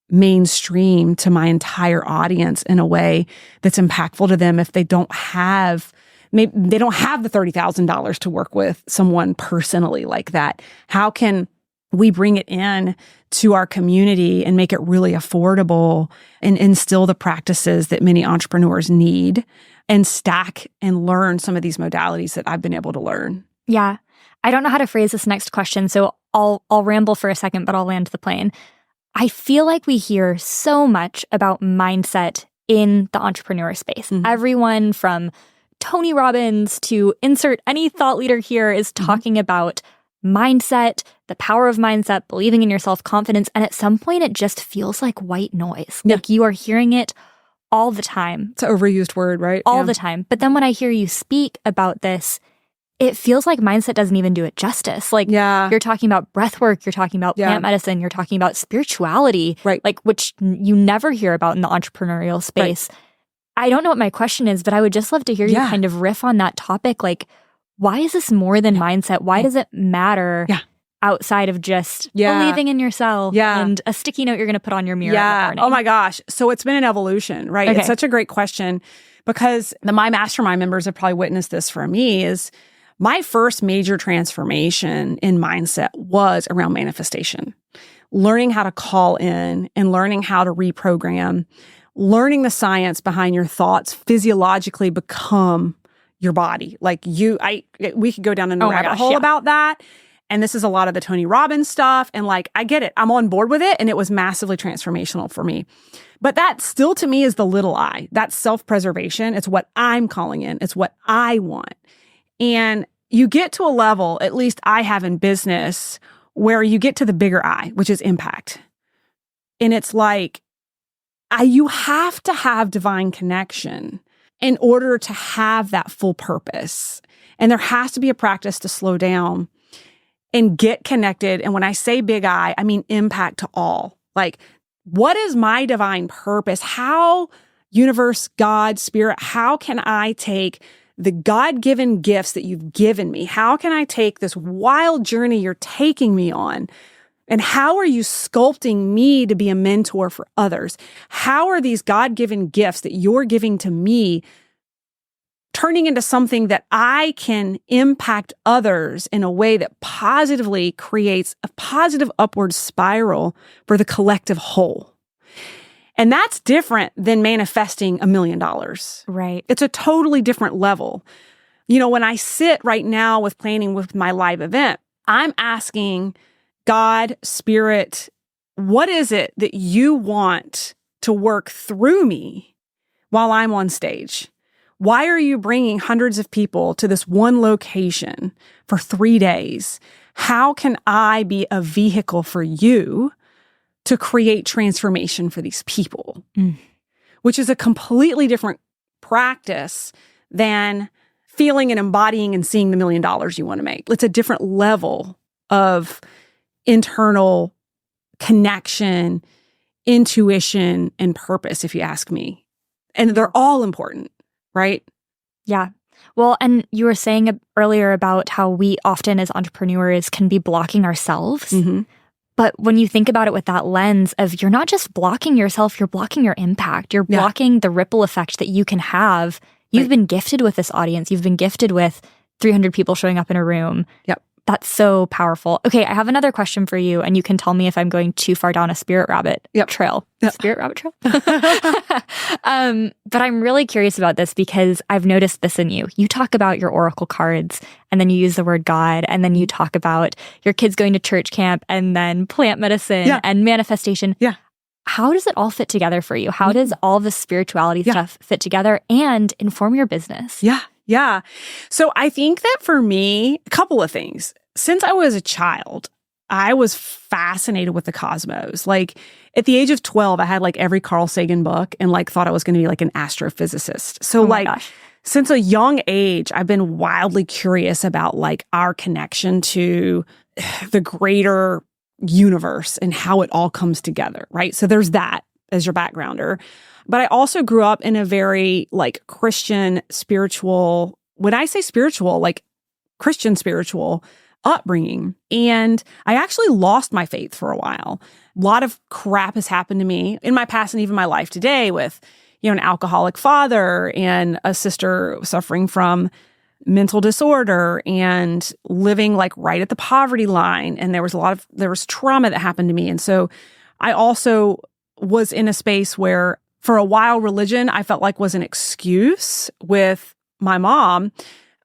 mainstream to my entire audience in a way that's impactful to them if they don't have maybe they don't have the $30,000 to work with someone personally like that. How can we bring it in to our community and make it really affordable and instill the practices that many entrepreneurs need and stack and learn some of these modalities that I've been able to learn? Yeah. I don't know how to phrase this next question, so I'll ramble for a second, but I'll land the plane. I feel like we hear so much about mindset in the entrepreneur space. Everyone from Tony Robbins to insert any thought leader here is talking about mindset, the power of mindset, believing in your self-confidence. And at some point, it just feels like white noise. Like you are hearing it all the time. It's an overused word, right? All the time. But then when I hear you speak about this, it feels like mindset doesn't even do it justice. Like you're talking about breath work, you're talking about plant medicine, you're talking about spirituality, like which you never hear about in the entrepreneurial space. I don't know what my question is, but I would just love to hear you kind of riff on that topic. Like, why is this more than mindset? Why does it matter outside of just believing in yourself and a sticky note you're going to put on your mirror in the morning? Oh my gosh. So it's been an evolution, right? It's such a great question because my mastermind members have probably witnessed this for me is my first major transformation in mindset was around manifestation, learning how to call in and learning how to reprogram, learning the science behind your thoughts physiologically become your body. Like we could go down in a rabbit hole about that. And this is a lot of the Tony Robbins stuff. And like, I get it. I'm on board with it. And it was massively transformational for me. But that still to me is the little I. That's self-preservation. It's what I'm calling in. It's what I want. And you get to a level, at least I have in business, where you get to the bigger I, which is impact. And it's like, you have to have divine connection in order to have that full purpose. And there has to be a practice to slow down and get connected. And when I say big I mean impact to all. Like, what is my divine purpose? How, universe, God, spirit, how can I take the God-given gifts that you've given me? How can I take this wild journey you're taking me on? And how are you sculpting me to be a mentor for others? How are these God-given gifts that you're giving to me turning into something that I can impact others in a way that positively creates a positive upward spiral for the collective whole? And that's different than manifesting $1 million. Right. It's a totally different level. When I sit right now with planning with my live event, I'm asking God, Spirit, what is it that you want to work through me while I'm on stage? Why are you bringing hundreds of people to this one location for 3 days? How can I be a vehicle for you to create transformation for these people? Which is a completely different practice than feeling and embodying and seeing the $1 million you want to make. It's a different level of internal connection, intuition, and purpose, if you ask me. And they're all important, right? Yeah. Well, and you were saying earlier about how we often as entrepreneurs can be blocking ourselves. Mm-hmm. But when you think about it with that lens of you're not just blocking yourself, you're blocking your impact. You're blocking the ripple effect that you can have. You've been gifted with this audience. You've been gifted with 300 people showing up in a room. Yep. That's so powerful. Okay, I have another question for you, and you can tell me if I'm going too far down a spirit rabbit trail. Yep. Spirit rabbit trail? But I'm really curious about this because I've noticed this in you. You talk about your oracle cards, and then you use the word God, and then you talk about your kids going to church camp, and then plant medicine and manifestation. Yeah. How does it all fit together for you? How does all the spirituality stuff fit together and inform your business? Yeah. So I think that for me, a couple of things. Since I was a child, I was fascinated with the cosmos. Like at the age of 12, I had like every Carl Sagan book and like thought I was going to be like an astrophysicist. So since a young age, I've been wildly curious about like our connection to the greater universe and how it all comes together, right? So there's that as your backgrounder. But I also grew up in a very like Christian spiritual, when I say spiritual, like Christian spiritual upbringing. And I actually lost my faith for a while. A lot of crap has happened to me in my past and even my life today with, an alcoholic father and a sister suffering from mental disorder and living like right at the poverty line. And there was trauma that happened to me. And so I also was in a space where for a while, religion, I felt like was an excuse with my mom.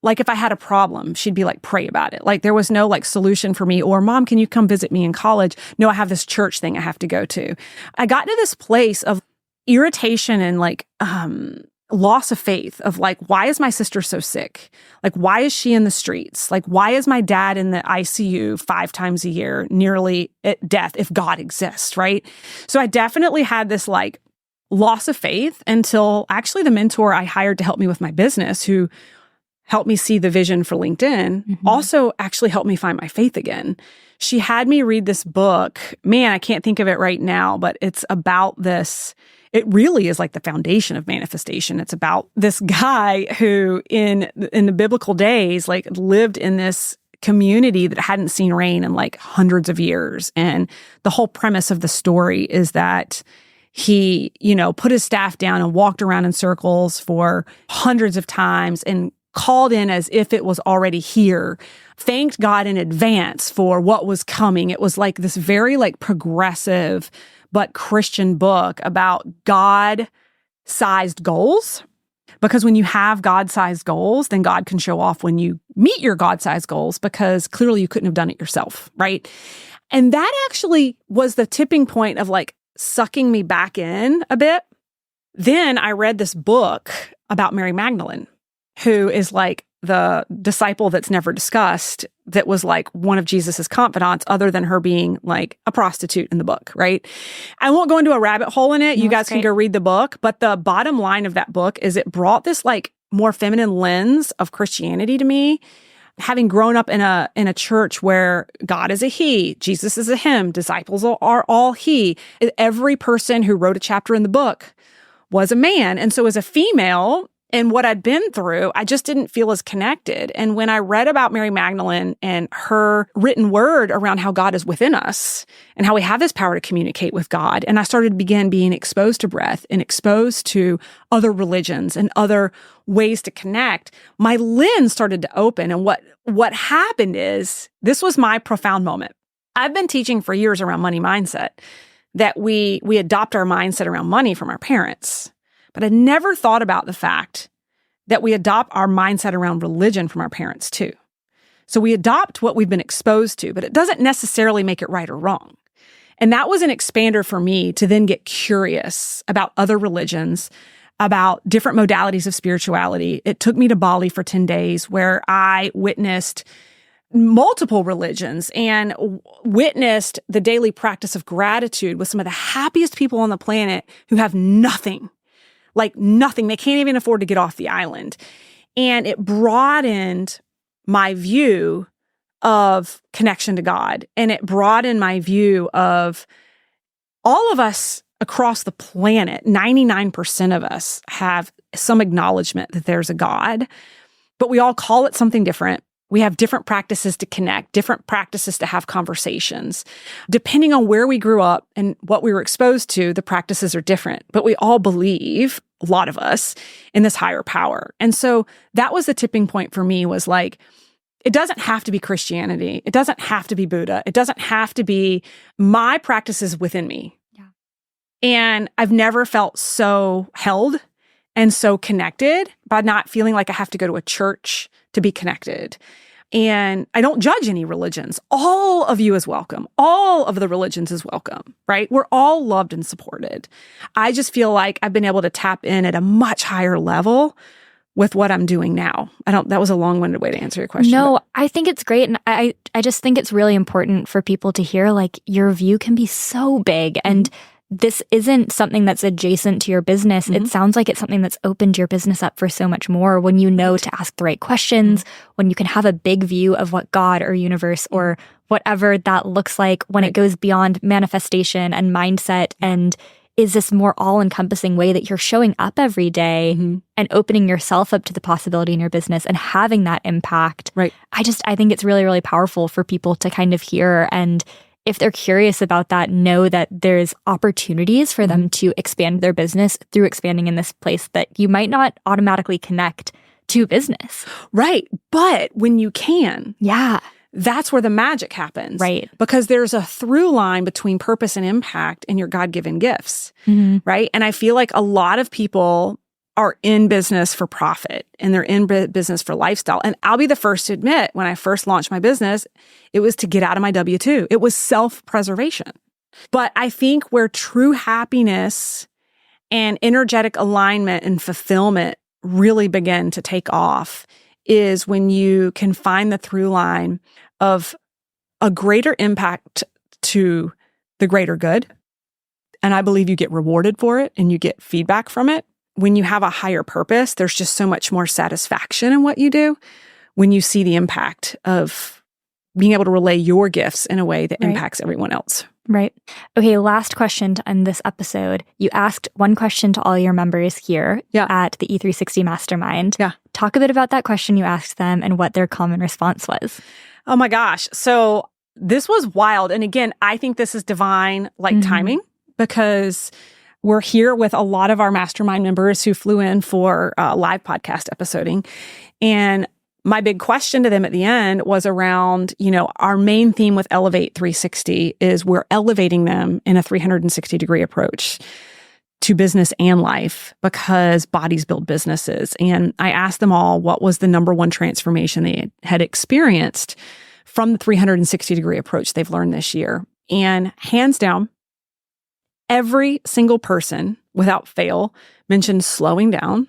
Like if I had a problem, she'd be like, pray about it. Like there was no like solution for me or Mom, can you come visit me in college? No, I have this church thing I have to go to. I got to this place of irritation and like loss of faith of like, why is my sister so sick? Like, why is she in the streets? Like, why is my dad in the ICU 5 times a year, nearly at death if God exists, right? So I definitely had this like loss of faith until actually the mentor I hired to help me with my business, who helped me see the vision for LinkedIn, also actually helped me find my faith again. She had me read this book. Man, I can't think of it right now, but it's about this. It really is like the foundation of manifestation. It's about this guy who in the biblical days, like lived in this community that hadn't seen rain in like hundreds of years. And the whole premise of the story is that he, put his staff down and walked around in circles for hundreds of times and called in as if it was already here, thanked God in advance for what was coming. It was like this very like progressive but Christian book about God-sized goals. Because when you have God-sized goals, then God can show off when you meet your God-sized goals, because clearly you couldn't have done it yourself, right? And that actually was the tipping point of like sucking me back in a bit. Then I read this book about Mary Magdalene, who is like the disciple that's never discussed, that was like one of Jesus's confidants, other than her being like a prostitute in the book, right? I won't go into a rabbit hole in it. You guys can go read the book. But the bottom line of that book is it brought this like more feminine lens of Christianity to me. Having grown up in a church where God is a he, Jesus is a him, disciples are all he. Every person who wrote a chapter in the book was a man. And so as a female, and what I'd been through, I just didn't feel as connected. And when I read about Mary Magdalene and her written word around how God is within us and how we have this power to communicate with God, and I started to begin being exposed to breath and exposed to other religions and other ways to connect, my lens started to open. And what happened is, this was my profound moment. I've been teaching for years around money mindset, that we adopt our mindset around money from our parents. But I never thought about the fact that we adopt our mindset around religion from our parents too. So we adopt what we've been exposed to, but it doesn't necessarily make it right or wrong. And that was an expander for me to then get curious about other religions, about different modalities of spirituality. It took me to Bali for 10 days where I witnessed multiple religions and witnessed the daily practice of gratitude with some of the happiest people on the planet who have nothing, like nothing. They can't even afford to get off the island. And it broadened my view of connection to God. And it broadened my view of all of us across the planet. 99% of us have some acknowledgement that there's a God, but we all call it something different. We have different practices to connect, different practices to have conversations. Depending on where we grew up and what we were exposed to, the practices are different, but we all believe, a lot of us, in this higher power. And so that was the tipping point for me, was like, it doesn't have to be Christianity. It doesn't have to be Buddha. It doesn't have to be my practices within me. Yeah. And I've never felt so held and so connected by not feeling like I have to go to a church to be connected. And I don't judge any religions. All of you is welcome. All of the religions is welcome, right? We're all loved and supported. I just feel like I've been able to tap in at a much higher level with what I'm doing now. That was a long-winded way to answer your question. No, I think it's great. And I just think it's really important for people to hear, like, your view can be so big. And this isn't something that's adjacent to your business. Mm-hmm. It sounds like it's something that's opened your business up for so much more when you know to ask the right questions, when you can have a big view of what God or universe or whatever that looks like, when it goes beyond manifestation and mindset, and is this more all-encompassing way that you're showing up every day and opening yourself up to the possibility in your business and having that impact. Right. I think it's really, really powerful for people to kind of hear, and if they're curious about that, know that there's opportunities for them to expand their business through expanding in this place that you might not automatically connect to business. Right. But when you can. Yeah. That's where the magic happens. Right. Because there's a through line between purpose and impact in your God-given gifts. Right. And I feel like a lot of people are in business for profit and they're in business for lifestyle. And I'll be the first to admit, when I first launched my business, it was to get out of my W-2. It was self-preservation. But I think where true happiness and energetic alignment and fulfillment really begin to take off is when you can find the through line of a greater impact to the greater good. And I believe you get rewarded for it and you get feedback from it. When you have a higher purpose, there's just so much more satisfaction in what you do when you see the impact of being able to relay your gifts in a way that impacts everyone else. Right. Okay, last question to end this episode. You asked one question to all your members here at the E360 Mastermind. Yeah. Talk a bit about that question you asked them and what their common response was. Oh my gosh. So this was wild. And again, I think this is divine, timing, because we're here with a lot of our mastermind members who flew in for live podcast episoding. And my big question to them at the end was around, our main theme with Elevate 360 is we're elevating them in a 360-degree approach to business and life, because bodies build businesses. And I asked them all what was the number one transformation they had experienced from the 360-degree approach they've learned this year. And hands down, every single person, without fail, mentioned slowing down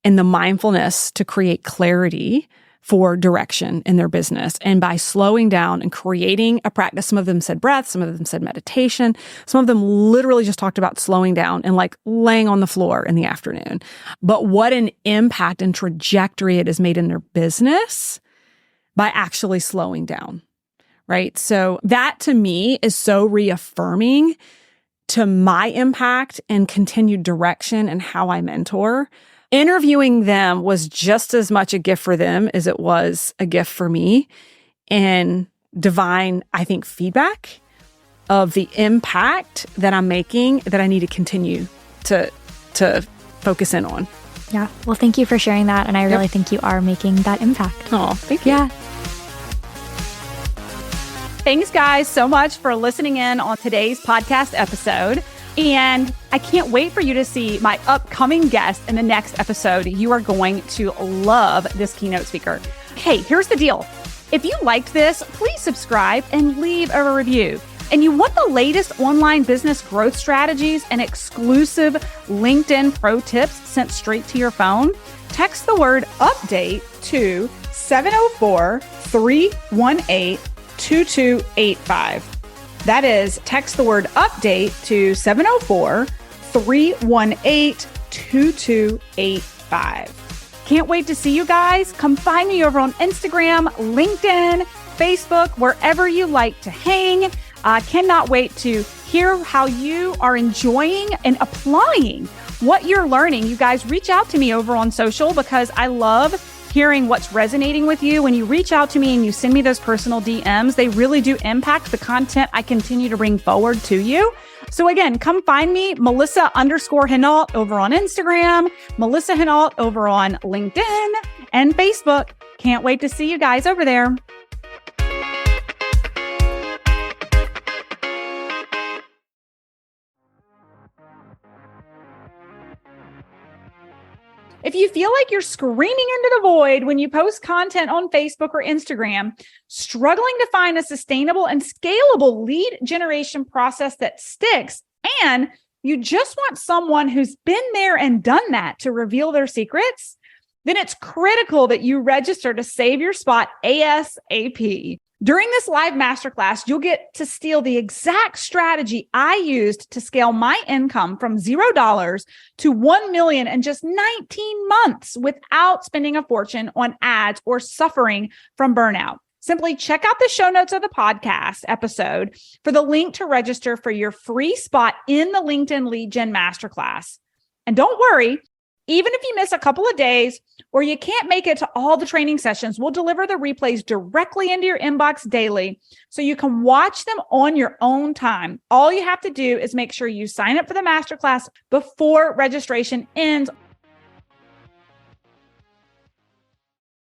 and the mindfulness to create clarity for direction in their business. And by slowing down and creating a practice, some of them said breath, some of them said meditation, some of them literally just talked about slowing down and laying on the floor in the afternoon. But what an impact and trajectory it has made in their business by actually slowing down, right? So that to me is so reaffirming to my impact and continued direction and how I mentor. Interviewing them was just as much a gift for them as it was a gift for me, and divine, I think, feedback of the impact that I'm making that I need to continue to focus in on. Yeah. Well, thank you for sharing that. And I really think you are making that impact. Oh, thank you. Yeah. Thanks, guys, so much for listening in on today's podcast episode. And I can't wait for you to see my upcoming guest in the next episode. You are going to love this keynote speaker. Hey, here's the deal. If you liked this, please subscribe and leave a review. And you want the latest online business growth strategies and exclusive LinkedIn pro tips sent straight to your phone? Text the word update to 704-318-2285. That is, text the word update to 704-318-2285. Can't wait to see you guys. Come find me over on Instagram, LinkedIn, Facebook, wherever you like to hang. Cannot wait to hear how you are enjoying and applying what you're learning. You guys reach out to me over on social because I love hearing what's resonating with you. When you reach out to me and you send me those personal DMs, they really do impact the content I continue to bring forward to you. So again, come find me, Melissa_Hinault over on Instagram, Melissa Hinault over on LinkedIn and Facebook. Can't wait to see you guys over there. If you feel like you're screaming into the void when you post content on Facebook or Instagram, struggling to find a sustainable and scalable lead generation process that sticks, and you just want someone who's been there and done that to reveal their secrets, then it's critical that you register to save your spot ASAP. During this live masterclass, you'll get to steal the exact strategy I used to scale my income from $0 to $1 million in just 19 months without spending a fortune on ads or suffering from burnout. Simply check out the show notes of the podcast episode for the link to register for your free spot in the LinkedIn Lead Gen Masterclass. And don't worry, even if you miss a couple of days or you can't make it to all the training sessions, we'll deliver the replays directly into your inbox daily so you can watch them on your own time. All you have to do is make sure you sign up for the masterclass before registration ends